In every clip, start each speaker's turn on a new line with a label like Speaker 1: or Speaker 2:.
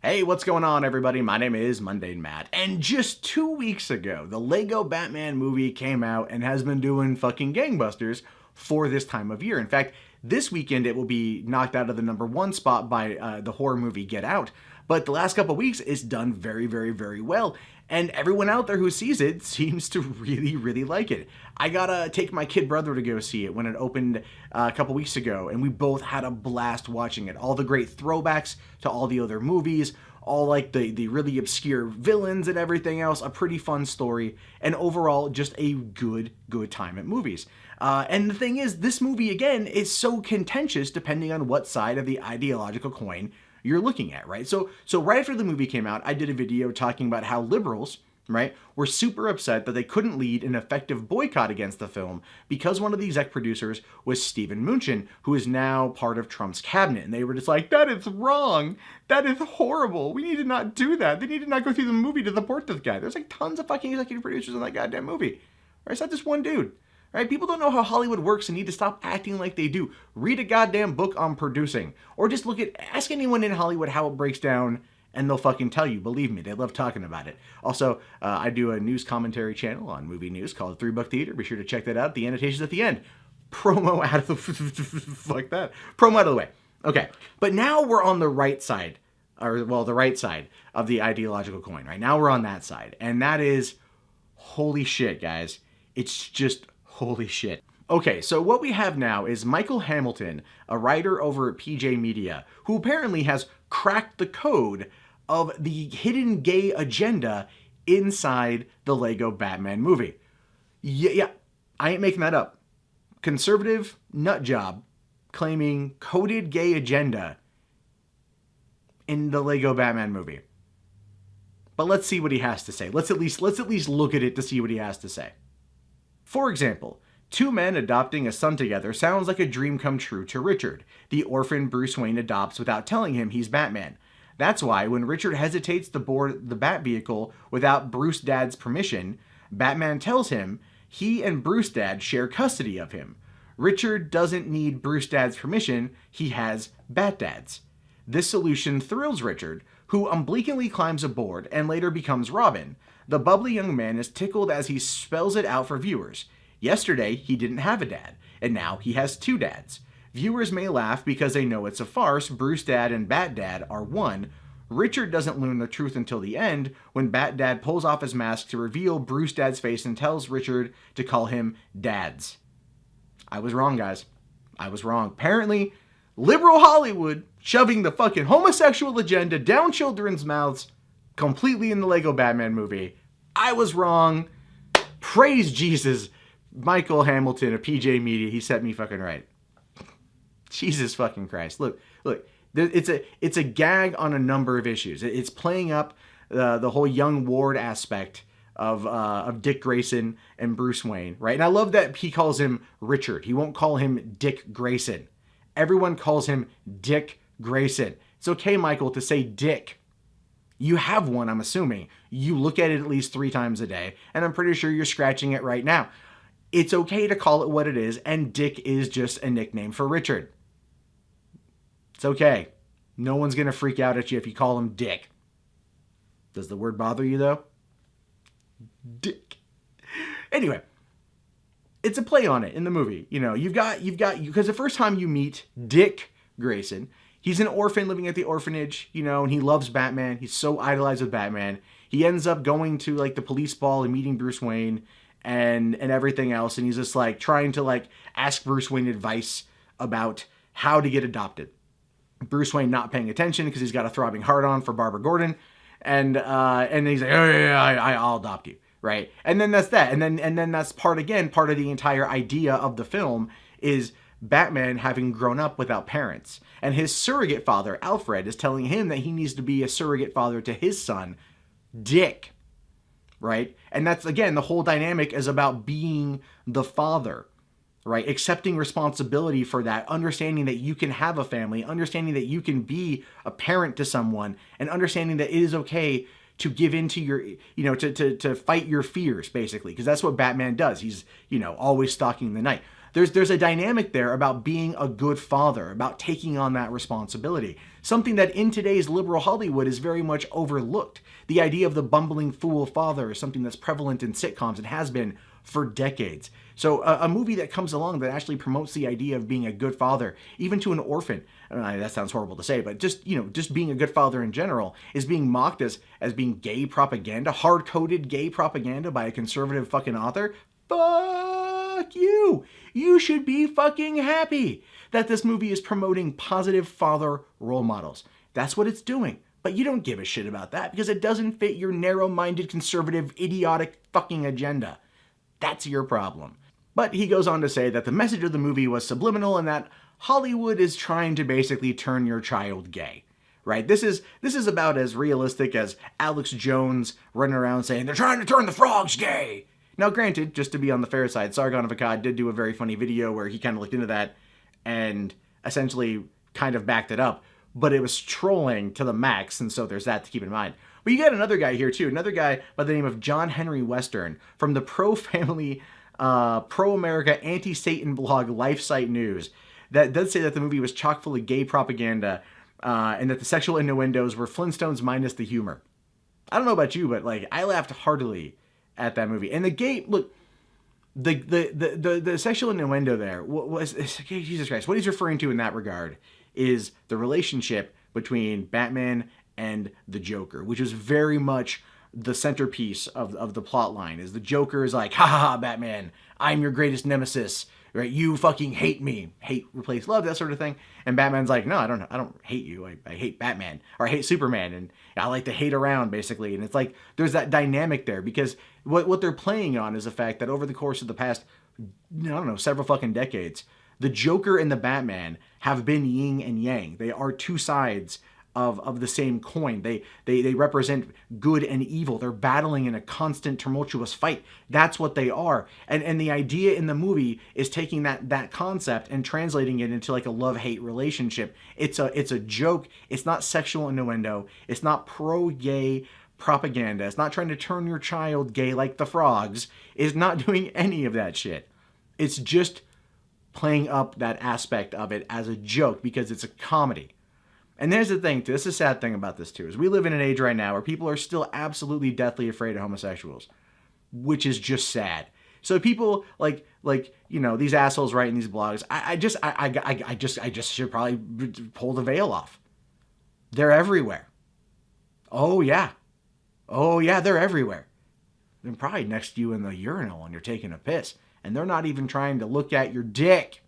Speaker 1: Hey, what's going on, everybody? My name is Mundane Matt, and just 2 weeks ago, the Lego Batman movie came out and has been doing fucking gangbusters for this time of year. In fact, this weekend it will be knocked out of the #1 spot by the horror movie Get Out, but the last couple weeks it's done very, very, very well, and everyone out there who sees it seems to really, really like it. I gotta take my kid brother to go see it when it opened a couple weeks ago, and we both had a blast watching it. All the great throwbacks to all the other movies, all like the really obscure villains and everything else, a pretty fun story, and overall just a good time at movies. And the thing is, this movie, again, is so contentious depending on what side of the ideological coin you're looking at, right? So right after the movie came out, I did a video talking about how liberals, right, were super upset that they couldn't lead an effective boycott against the film because one of the exec producers was Steven Mnuchin, who is now part of Trump's cabinet. And they were just like, that is wrong. That is horrible. We need to not do that. They need to not go through the movie to support this guy. There's like tons of fucking executive producers in that goddamn movie. Right? It's not just one dude. Right? People don't know how Hollywood works and need to stop acting like they do. Read a goddamn book on producing. Or just ask anyone in Hollywood how it breaks down and they'll fucking tell you. Believe me, they love talking about it. Also, I do a news commentary channel on movie news called 3 Buck Theater. Be sure to check that out. The annotations at the end. Promo out of the... fuck that. Promo out of the way. Okay, but now we're on the right side. Or, well, the right side of the ideological coin. Right now we're on that side. And that is... holy shit, guys. It's just... holy shit. Okay, so what we have now is Michael Hamilton, a writer over at PJ Media, who apparently has cracked the code of the hidden gay agenda inside the Lego Batman movie. Yeah, I ain't making that up. Conservative nut job claiming coded gay agenda in the Lego Batman movie. But let's see what he has to say. Let's at least look at it to see what he has to say. For example, 2 men adopting a son together sounds like a dream come true to Richard, the orphan Bruce Wayne adopts without telling him he's Batman. That's why when Richard hesitates to board the Bat vehicle without Bruce Dad's permission, Batman tells him he and Bruce Dad share custody of him. Richard doesn't need Bruce Dad's permission, he has Bat Dad's. This solution thrills Richard, who unblinkingly climbs aboard and later becomes Robin. The bubbly young man is tickled as he spells it out for viewers. Yesterday, he didn't have a dad, and now he has 2 dads. Viewers may laugh because they know it's a farce. Bruce Dad and Bat Dad are one. Richard doesn't learn the truth until the end, when Bat Dad pulls off his mask to reveal Bruce Dad's face and tells Richard to call him Dads. I was wrong, guys. I was wrong. Apparently, liberal Hollywood shoving the fucking homosexual agenda down children's mouths completely in the Lego Batman movie. I was wrong. Praise Jesus. Michael Hamilton of PJ Media, he set me fucking right. Jesus fucking Christ. Look, it's a gag on a number of issues. It's playing up the whole young ward aspect of Dick Grayson and Bruce Wayne, right? And I love that he calls him Richard. He won't call him Dick Grayson. Everyone calls him Dick Grayson. It's okay, Michael, to say Dick. You have one, I'm assuming. You look at it at least 3 times a day, and I'm pretty sure you're scratching it right now. It's okay to call it what it is, and Dick is just a nickname for Richard. It's okay. No one's going to freak out at you if you call him Dick. Does the word bother you, though? Dick. Anyway, it's a play on it in the movie. You know, because the first time you meet Dick Grayson, he's an orphan living at the orphanage, you know, and he loves Batman. He's so idolized with Batman. He ends up going to, like, the police ball and meeting Bruce Wayne and everything else, and he's just, like, trying to, like, ask Bruce Wayne advice about how to get adopted. Bruce Wayne not paying attention because he's got a throbbing heart on for Barbara Gordon, and he's like, oh, yeah, I'll adopt you, right? And then that's that. And then that's part of the entire idea of the film is Batman having grown up without parents. And his surrogate father, Alfred, is telling him that he needs to be a surrogate father to his son, Dick. Right? And that's, again, the whole dynamic is about being the father. Right? Accepting responsibility for that, understanding that you can have a family, understanding that you can be a parent to someone, and understanding that it is okay to give into your, you know, to fight your fears, basically. Because that's what Batman does. He's, you know, always stalking the night. There's a dynamic there about being a good father, about taking on that responsibility. Something that in today's liberal Hollywood is very much overlooked. The idea of the bumbling fool father is something that's prevalent in sitcoms and has been for decades. So a movie that comes along that actually promotes the idea of being a good father, even to an orphan, I mean, that sounds horrible to say, but just, just being a good father in general is being mocked as being gay propaganda, hard-coded gay propaganda by a conservative fucking author. Fuck you! You should be fucking happy that this movie is promoting positive father role models. That's what it's doing. But you don't give a shit about that because it doesn't fit your narrow-minded, conservative, idiotic fucking agenda. That's your problem. But he goes on to say that the message of the movie was subliminal and that Hollywood is trying to basically turn your child gay. Right? This is about as realistic as Alex Jones running around saying, they're trying to turn the frogs gay. Now, granted, just to be on the fair side, Sargon of Akkad did do a very funny video where he kind of looked into that and essentially kind of backed it up. But it was trolling to the max, and so there's that to keep in mind. But you got another guy here, too. Another guy by the name of John Henry Western from the pro-family, pro-America, anti-Satan blog LifeSite News that does say that the movie was chock full of gay propaganda and that the sexual innuendos were Flintstones minus the humor. I don't know about you, but like I laughed heartily at that movie. And the gay, look, the sexual innuendo there was, Jesus Christ, what he's referring to in that regard is the relationship between Batman and the Joker, which is very much the centerpiece of the plot line. Is the Joker is like, ha ha ha, Batman, I'm your greatest nemesis, right? You fucking hate me. Hate replace love, that sort of thing. And Batman's like, no, I don't hate you. I hate Batman, or I hate Superman, and I like to hate around, basically. And it's like, there's that dynamic there, because what they're playing on is the fact that over the course of the past, I don't know, several fucking decades, the Joker and the Batman have been yin and yang. They are two sides of the same coin. They represent good and evil. They're battling in a constant tumultuous fight. That's what they are. And the idea in the movie is taking that concept and translating it into like a love-hate relationship. It's a joke. It's not sexual innuendo. It's not pro-gay propaganda. It's not trying to turn your child gay like the frogs. It's not doing any of that shit. It's just playing up that aspect of it as a joke because it's a comedy. And there's the thing, too. This is a sad thing about this, too, is we live in an age right now where people are still absolutely deathly afraid of homosexuals, which is just sad. So people like these assholes writing these blogs, I just should probably pull the veil off. They're everywhere. Oh yeah, they're everywhere. They're probably next to you in the urinal when you're taking a piss, and they're not even trying to look at your dick.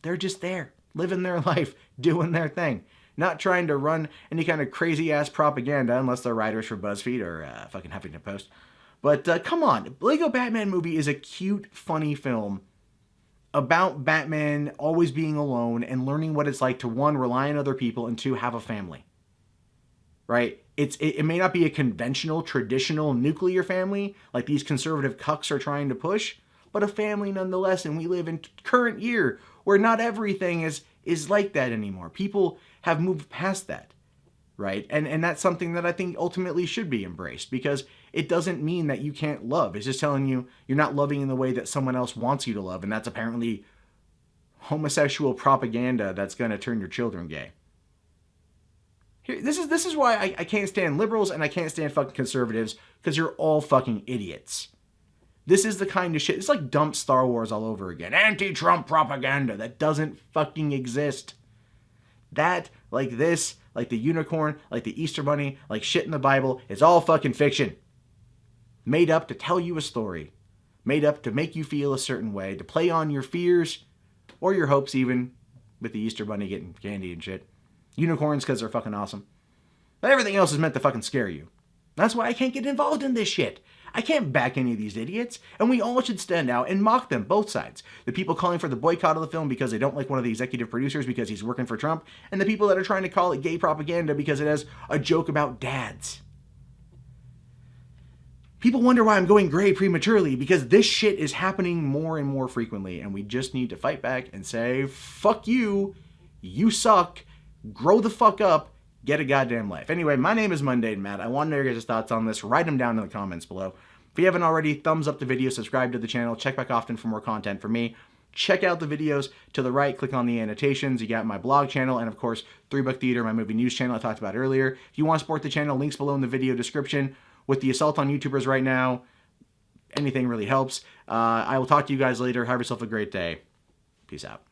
Speaker 1: They're just there, living their life, doing their thing. Not trying to run any kind of crazy-ass propaganda, unless they're writers for BuzzFeed or fucking Huffington Post. But come on, Lego Batman movie is a cute, funny film about Batman always being alone and learning what it's like to, one, rely on other people, and two, have a family. Right? It may not be a conventional, traditional, nuclear family like these conservative cucks are trying to push, but a family nonetheless, and we live in current year where not everything is like that anymore. People have moved past that, right? And that's something that I think ultimately should be embraced, because it doesn't mean that you can't love. It's just telling you you're not loving in the way that someone else wants you to love, and that's apparently homosexual propaganda that's going to turn your children gay. This is why I can't stand liberals and I can't stand fucking conservatives, because you're all fucking idiots. This is the kind of shit. It's like dump Star Wars all over again. Anti-Trump propaganda that doesn't fucking exist. That, like this, like the unicorn, like the Easter Bunny, like shit in the Bible, is all fucking fiction. Made up to tell you a story. Made up to make you feel a certain way, to play on your fears, or your hopes even, with the Easter Bunny getting candy and shit. Unicorns because they're fucking awesome. But everything else is meant to fucking scare you. That's why I can't get involved in this shit. I can't back any of these idiots, and we all should stand out and mock them, both sides. The people calling for the boycott of the film because they don't like one of the executive producers because he's working for Trump, and the people that are trying to call it gay propaganda because it has a joke about dads. People wonder why I'm going gray prematurely, because this shit is happening more and more frequently, and we just need to fight back and say, fuck you, you suck, grow the fuck up, get a goddamn life. Anyway, my name is Mundane Matt. I want to know your guys' thoughts on this. Write them down in the comments below. If you haven't already, thumbs up the video, subscribe to the channel, check back often for more content from me. check out the videos to the right, click on the annotations. You got my blog channel and, of course, 3 Book Theater, my movie news channel I talked about earlier. If you want to support the channel, links below in the video description. With the assault on YouTubers right now, anything really helps. I will talk to you guys later. Have yourself a great day. Peace out.